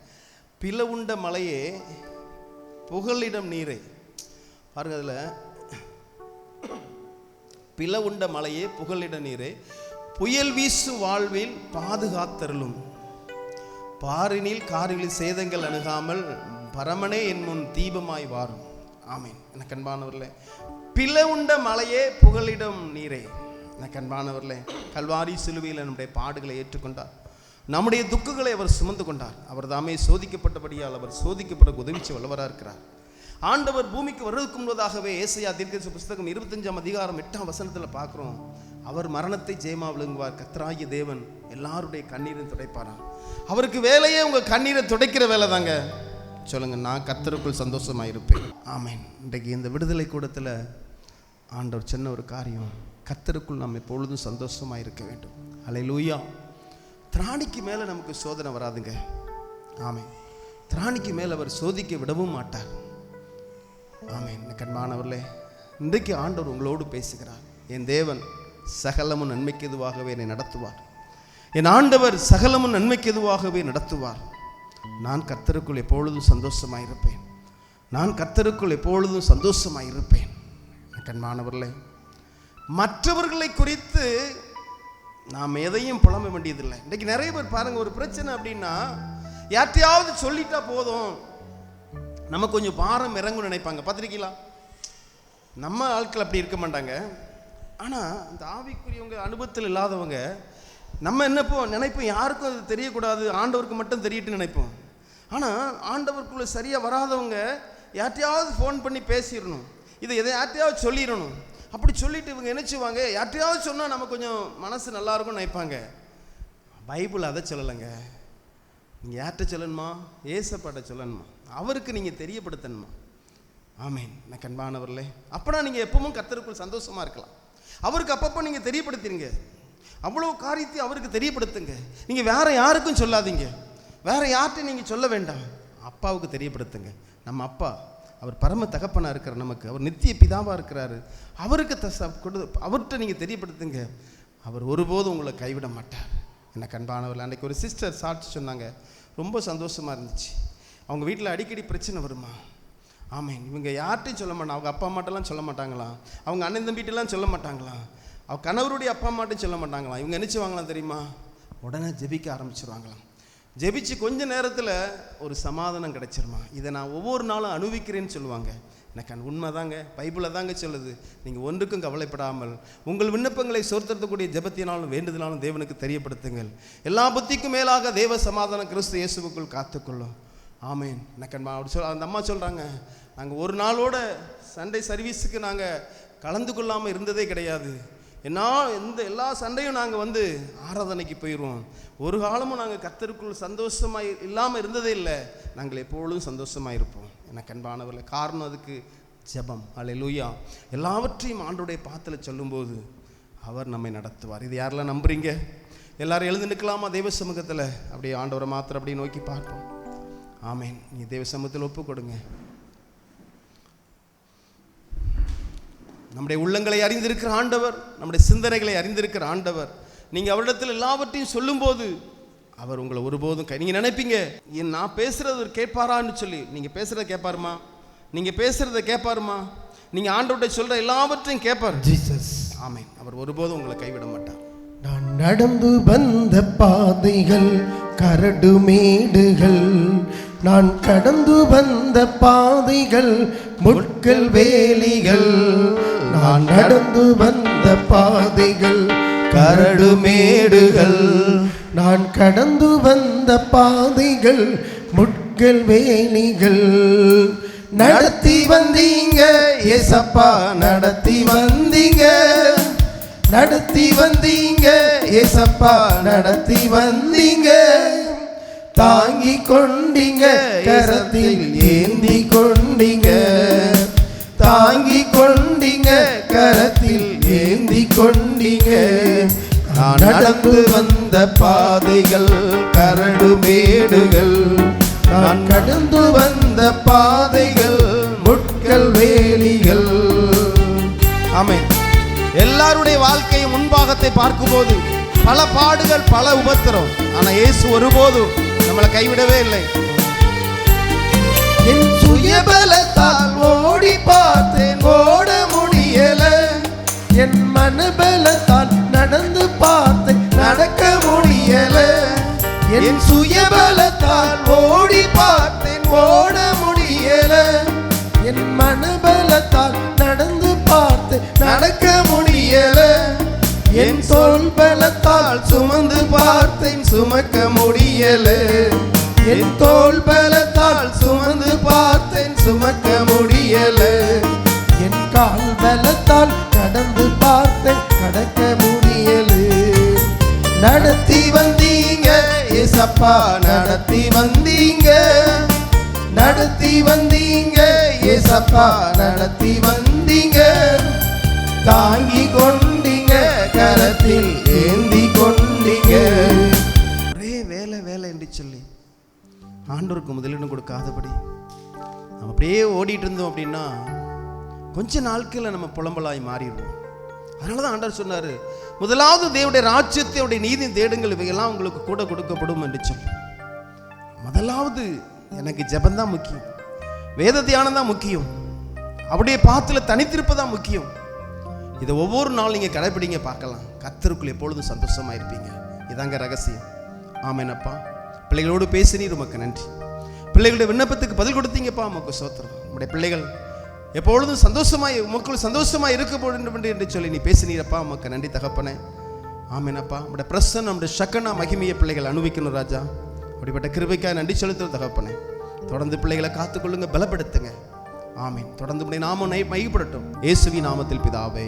பிளவுண்ட மலையே புகலிடம் நீரை பாருங்கள். அதில் பிளவுண்ட மலையே புகலிட நீரே, புயல் வீசு வாழ்வில் பாதுகாத்தருளும், பாரினில் காரில் சேதங்கள் அணுகாமல் பரமனே என் முன் தீபமாய் வாரும். ஆமீன். எனக்கு அன்பானவர்களே, பிளவுண்ட மலையே புகலிடம் நீரே. எனக்கு அன்பானவர்களே, கல்வாரி சிலுவையில் நம்முடைய பாடுகளை ஏற்றுக்கொண்டார், நம்முடைய துக்குகளை அவர் சுமந்து கொண்டார். அவர் தாமே சோதிக்கப்பட்டபடியால் அவர் சோதிக்கப்பட உதவிச்சு வல்லவராக இருக்கிறார். ஆண்டவர் பூமிக்கு வருவதற்கு முன்பதாகவே ஏசாயா தீர்க்கதரிசி புஸ்தகம் 25ஆம் அதிகாரம் 8ஆம் வசனத்தில் பார்க்குறோம். அவர் மரணத்தை ஜெயமா விழுங்குவார். கர்த்தராகிய தேவன் எல்லாருடைய கண்ணீரையும் துடைப்பாராம். அவருக்கு வேலையே உங்கள் கண்ணீரை துடைக்கிற வேலை தாங்க. சொல்லுங்க, நான் கர்த்தருக்குள் சந்தோஷமாக இருப்பேன். ஆமேன். இன்றைக்கு இந்த விடுதலை கூடத்தில் ஆண்டவர் சின்ன ஒரு காரியம், கர்த்தருக்குள் நாம் எப்பொழுதும் சந்தோஷமாக இருக்க வேண்டும். ஹல்லேலூயா. திராணிக்கு மேலே நமக்கு சோதனை வராதுங்க. ஆமேன். திராணிக்கு மேலே அவர் சோதிக்க விடவும் மாட்டார். ஆமேன். கண்மானவர்களே, இன்றைக்கு ஆண்டவர் உங்களோடு பேசுகிறார். என் தேவன் சகலமும் நன்மைக்கு எதுவாகவே என்னை நடத்துவார். என் ஆண்டவர் சகலமும் நன்மைக்கு எதுவாகவே நடத்துவார். நான் கர்த்தருக்குள் எப்பொழுதும் சந்தோஷமாயிருப்பேன். நான் கர்த்தருக்குள் எப்பொழுதும் சந்தோஷமாயிருப்பேன். கண்மானவர்களே, மற்றவர்களை குறித்து நாம் எதையும் புலம்ப வேண்டியதில்லை. இன்றைக்கு நிறைய பேர் பாருங்கள், ஒரு பிரச்சனை அப்படின்னா யார்ட்டையாவது சொல்லிட்டா போதும், நம்ம கொஞ்சம் பாரம் இறங்கும் நினைப்பாங்க. பார்த்துருக்கீங்களா? நம்ம ஆட்கள் அப்படி இருக்க மாட்டாங்க. ஆனால் இந்த ஆவிக்குரியவங்க, அனுபவத்தில் இல்லாதவங்க, நம்ம என்னப்போம் நினைப்போம், யாருக்கும் அது தெரியக்கூடாது, ஆண்டவருக்கு மட்டும் தெரியட்டு நினைப்போம். ஆனால் ஆண்டவருக்குள்ளே சரியாக வராதவங்க யார்ட்டையாவது ஃபோன் பண்ணி பேசிடணும், இதை எதை யார்ட்டையாவது சொல்லிடணும். அப்படி சொல்லிட்டு இவங்க நினச்சிவாங்க, யார்ட்டையாவது சொன்னால் நம்ம கொஞ்சம் மனசு நல்லாயிருக்கும்னு நினைப்பாங்க. பைபிள் அதை சொல்லலைங்க. நீங்கள் யார்கிட்ட சொல்லணுமா? ஏசப்பாட்ட சொல்லணுமா? அவருக்கு நீங்கள் தெரியப்படுத்தணுமா? ஆமேன். எனக்கு அன்பானவர்களே, அப்பனா நீங்கள் எப்பவும் கர்த்தருக்குள் சந்தோஷமாக இருக்கலாம். அவருக்கு அப்பப்போ நீங்கள் தெரியப்படுத்திடுங்க. அவ்வளோ காரியத்தை அவருக்கு தெரியப்படுத்துங்க. நீங்கள் வேற யாருக்கும் சொல்லாதீங்க. வேற யார்கிட்டையும் நீங்கள் சொல்ல வேண்டாம். அப்பாவுக்கு தெரியப்படுத்துங்க. நம்ம அப்பா அவர் பரம தகப்பனாக இருக்கிறார், நமக்கு அவர் நித்திய பிதாவாக இருக்கிறாரு. அவருக்கு அவர்கிட்ட நீங்கள் தெரியப்படுத்துங்க. அவர் ஒருபோதும் உங்களை கைவிட மாட்டார். எனக்கு அன்பானவர்கள், அன்றைக்கு ஒரு சிஸ்டர் சாட்சி சொன்னாங்க. ரொம்ப சந்தோஷமாக இருந்துச்சு. அவங்க வீட்டில் அடிக்கடி பிரச்சனை வருமா. ஆமேன். இவங்க யார்கிட்டையும் சொல்ல மாட்டாங்க. அவங்க அப்பா அம்மாட்டெல்லாம் சொல்ல மாட்டாங்களாம். அவங்க அண்ணன் தம்பிகிட்டலாம் சொல்ல மாட்டாங்களாம். அவங்க கணவருடைய அப்பா அம்மாட்டையும் சொல்ல மாட்டாங்களாம். இவங்க நினச்சிவாங்களாம் தெரியுமா, உடனே ஜெபிக்க ஆரம்பிச்சிருவாங்களாம். ஜெபிச்சு கொஞ்ச நேரத்தில் ஒரு சமாதானம் கிடைச்சிருமா. இதை நான் ஒவ்வொரு நாளும் அனுபவிக்கிறேன்னு சொல்லுவாங்க. எனக்கு உண்மை தாங்க, பைபிளில் தாங்க சொல்லுது. நீங்கள் ஒன்றுக்கும் கவலைப்படாமல் உங்கள் விண்ணப்பங்களை சோர்த்தக்கூடிய ஜெபத்தினாலும் வேண்டுதலாலும் தேவனுக்கு தெரியப்படுத்துங்கள். எல்லா புத்திக்கும் மேலாக தேவ சமாதானம் கிறிஸ்து இயேசுவுக்குள் காத்துக்கொள்ளும். ஆமேன். எனக்கு அப்படி அந்த அம்மா சொல்கிறாங்க, நாங்கள் ஒரு நாளோட சண்டே சர்வீஸுக்கு நாங்கள் கலந்து கொள்ளாமல் இருந்ததே கிடையாது. எல்லா சண்டையும் நாங்கள் ஆராதனைக்கு போயிடுவோம். ஒரு காலமும் நாங்கள் கர்த்தருக்குள் சந்தோஷமாக இல்லாமல் இருந்ததே இல்லை. நாங்கள் எப்பொழுதும் சந்தோஷமாக இருப்போம். எனக்கு அன்பானவர்களே, காரணம் அதுக்கு ஜெபம். அல்லேலூயா. எல்லாவற்றையும் ஆண்டவருடைய பாத்தில் சொல்லும்போது அவர் நம்மை நடத்துவார். இது யாரெல்லாம் நம்புறீங்க? எல்லாரும் எழுந்து நிற்கலாமா தெய்வ சமூகத்தில்? அப்படியே ஆண்டவரை மாத்திரம் அப்படியே நோக்கி பார்ப்போம். ஆமேன். நீ தெய்வ சமூகத்தில் ஒப்பு கொடுங்க. நம்முடைய உள்ளங்களை அறிந்திருக்கிற ஆண்டவர், நம்முடைய சிந்தனைகளை அறிந்திருக்கிற ஆண்டவர். நீங்கள் அவரிடத்தில் எல்லாவற்றையும் சொல்லும்போது அவர் உங்களை ஒருபோதும் நீங்கள் நினைப்பீங்க, நான் பேசுறது கேட்பாரான்னு சொல்லி. நீங்கள் பேசுகிறத கேட்பாருமா? நீங்கள் பேசுகிறத கேட்பாருமா? நீங்கள் ஆண்டவர்கிட்ட சொல்கிற எல்லாவற்றையும் கேட்பார் ஜீசஸ். ஆமேன். அவர் ஒருபோதும் உங்களை கைவிட மாட்டார். நான் நடந்து வந்த பாதைகள் கரடு மேடுகள், நான் கடந்து வந்த பாதைகள் முட்கள் வேலிகள். நான் நடந்து வந்த பாதைகள் கரடு மேடுகள், நான் கடந்து வந்த பாதைகள் முட்கள் வேலிகள். நடத்தி வந்தீங்க ஏசப்பா, நடத்தி வந்தீங்க, நடத்தி வந்தீங்க ஏசப்பா, நடத்தி வந்தீங்க. தாங்கி கொண்டீங்க, கரத்தில் ஏந்தி கொண்டீங்க, தாங்கி கொண்டீங்க, கரத்தில் ஏந்தி கொண்டீங்க. நான் நடந்து வந்த பாதைகள் கரடு மேடுகள், நான் கடந்து வந்த பாதைகள் முட்கள் வேலிகள். ஆமென். எல்லாருடைய வாழ்க்கையை முன்பாகத்தை பார்க்கும்போது பல பாடுகள், பல உபத்திரம். ஆனால் இயேசு ஒருபோதும் நம்மளை கைவிடவே இல்லை. என் சுயபலத்தால் ஓடி பார்த்தேன், ஓட முடியல. என் மனபலத்தால் நடந்து பார்த்தேன், நடக்க முடியல. என் சுயபலத்தால் ஓடி பார்த்தேன், ஓட முடியல. என் மனபலத்தால் நடந்து பார்த்தேன், நடக்க முடியல. என் தோள் பலத்தால் சுமந்து பார்த்தேன், சுமக்க முடியல. என் தோள் பலத்தால் சுமந்து பார்த்தேன், சுமக்க முடியல. என் கால் பலத்தால் கடந்து பார்த்தேன், கடக்க முடியல. நடத்தி வந்தீங்க ஏசப்பா, நடத்தி வந்தீங்க, நடத்தி வந்தீங்க ஏசப்பா, நடத்தி வந்தீங்க. தாங்கி கொண்டீங்க, கரத்தில் ஏந்தி கொண்டீங்க. ஒரே வேலை வேலை என்று சொல்லி ஆண்டவருக்கு முதலிடம் கொடுக்காதபடி நம்ம அப்படியே ஓடிட்டு இருந்தோம் அப்படின்னா கொஞ்ச நாட்களில் நம்ம புலம்பலாய் மாறிடுவோம். அதனால தான் ஆண்டவர் சொன்னார், முதலாவது தேவனுடைய ராஜ்யத்தை, அவருடைய நீதி தேடுங்கள், இவையெல்லாம் உங்களுக்கு கூட கொடுக்கப்படும் என்று சொல்லி. முதலாவது எனக்கு ஜெபந்தான் முக்கியம், வேத தியானம் தான் முக்கியம், அவருடைய பாத்தில் தனித்திருப்பதான் முக்கியம். இதை ஒவ்வொரு நாள் நீங்கள் கடைப்பிடிங்க, பார்க்கலாம். கர்த்தருக்குள் எப்பொழுதும் சந்தோஷமாக இருப்பீங்க. இதாங்க ரகசியம். ஆமேனப்பா. பிள்ளைகளோடு பேசினீர், உமக்கு நன்றி. பிள்ளைகளுடைய விண்ணப்பத்துக்கு பதில் கொடுத்தீங்கப்பா, உமக்கு ஸ்தோத்திரம். நம்முடைய பிள்ளைகள் எப்பொழுதும் சந்தோஷமாய் உமக்குள் சந்தோஷமாக இருக்க வேண்டும் என்று சொல்லி நீ பேசினீரப்பா, உமக்கு நன்றி தகப்பனே. ஆமேனப்பா. நம்முடைய பிரசன்னம், நம்முடைய சக்கனா மகிமையை பிள்ளைகள் அனுபவிக்கணும் ராஜா. அப்படிப்பட்ட கிருபைக்காக நன்றி செலுத்துற தகப்பனே. தொடர்ந்து பிள்ளைகளை காத்துக்கொள்ளுங்க, பலப்படுத்துங்க. ஆமீன். தொடர்ந்து உடைய நாமம் மையப்படட்டும். இயேசுவின் நாமத்தில் பிதாவே.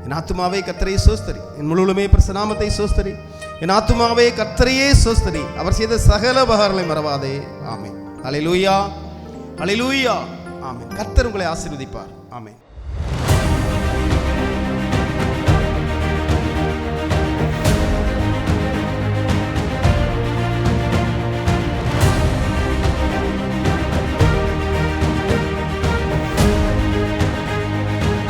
என் ஆத்துமாவே கர்த்தரையே சோஸ்தரி, என் முழுவதுமே பிரசநாமத்தை சோஸ்தரி. என் ஆத்துமாவே கர்த்தரையே சோஸ்தரி, அவர் செய்த சகல உபகாரங்களை மறவாதே. ஆமீன். அல்லேலூயா, அல்லேலூயா. ஆமென். கர்த்தர் உங்களை ஆசீர்வதிப்பார். ஆமென்.